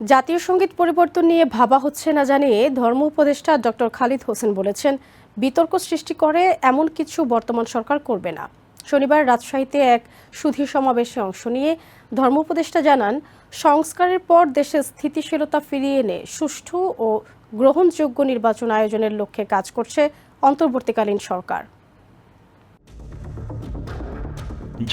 জাতীয় সংগীত পরিবর্তন নিয়ে ভাবা হচ্ছে না জানিয়ে ধর্ম উপদেষ্টা ডক্টর খালিদ হোসেন বলেছেন, বিতর্ক সৃষ্টি করে এমন কিছু বর্তমান সরকার করবে না। শনিবার রাজশাহীতে এক সুধী সমাবেশে অংশ নিয়ে ধর্ম উপদেষ্টা জানান, সংস্কারের পর দেশে স্থিতিশীলতা ফিরিয়ে এনে সুষ্ঠু ও গ্রহণযোগ্য নির্বাচন আয়োজনের লক্ষ্যে কাজ করছে অন্তর্বর্তীকালীন সরকার।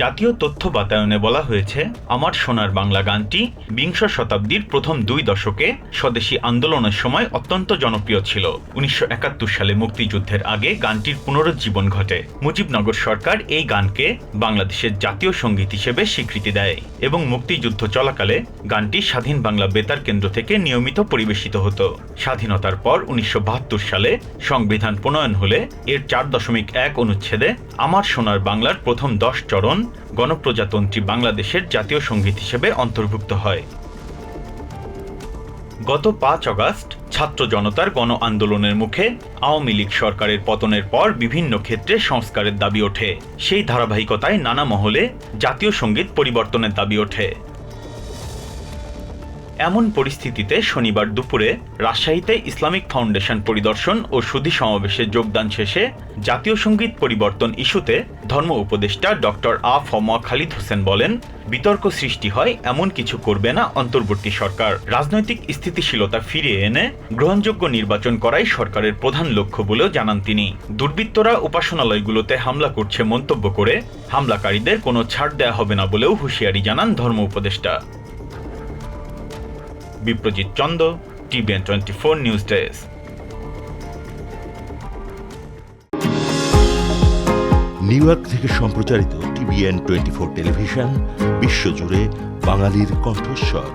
জাতীয় তথ্য বাতায়নে বলা হয়েছে, আমার সোনার বাংলা গানটি বিংশ শতাব্দীর প্রথম 2 দশকে স্বদেশী আন্দোলনের সময় অত্যন্ত জনপ্রিয় ছিল। 1971 সালে মুক্তিযুদ্ধের আগে গানটির পুনরুজ্জীবন ঘটে। মুজিবনগর সরকার এই গানকে বাংলাদেশের জাতীয় সঙ্গীত হিসেবে স্বীকৃতি দেয় এবং মুক্তিযুদ্ধ চলাকালে গানটি স্বাধীন বাংলা বেতার কেন্দ্র থেকে নিয়মিত পরিবেশিত হতো। স্বাধীনতার পর 1972 সালে সংবিধান প্রণয়ন হলে এর 4.1 অনুচ্ছেদে আমার সোনার বাংলার প্রথম 10 চরণ গণপ্রজাতন্ত্রী বাংলাদেশের জাতীয় সঙ্গীত হিসেবে অন্তর্ভুক্ত হয়। গত 5 আগস্ট ছাত্র জনতার গণ আন্দোলনের মুখে আওয়ামী লীগ সরকারের পতনের পর বিভিন্ন ক্ষেত্রে সংস্কারের দাবি ওঠে। সেই ধারাবাহিকতায় নানা মহলে জাতীয় সঙ্গীত পরিবর্তনের দাবি ওঠে। এমন পরিস্থিতিতে শনিবার দুপুরে রাজশাহীতে ইসলামিক ফাউন্ডেশন পরিদর্শন ও সুধী সমাবেশে যোগদান শেষে জাতীয় সঙ্গীত পরিবর্তন ইস্যুতে ধর্ম উপদেষ্টা ডক্টর খালিদ হোসেন বলেন, বিতর্ক সৃষ্টি হয় এমন কিছু করবে না অন্তর্বর্তী সরকার। রাজনৈতিক স্থিতিশীলতা ফিরিয়ে এনে গ্রহণযোগ্য নির্বাচন করাই সরকারের প্রধান লক্ষ্য বলেও জানান তিনি। দুর্বৃত্তরা উপাসনালয়গুলোতে হামলা করছে মন্তব্য করে হামলাকারীদের কোনো ছাড় দেয়া হবে না বলেও হুঁশিয়ারি জানান ধর্ম উপদেষ্টা। Biprajit Chanda, TVN 24 news desk. New York থেকে সম্প্রচারিত TVN 24 টেলিভিশন বিশ্বজুড়ে বাঙালির কণ্ঠস্বর।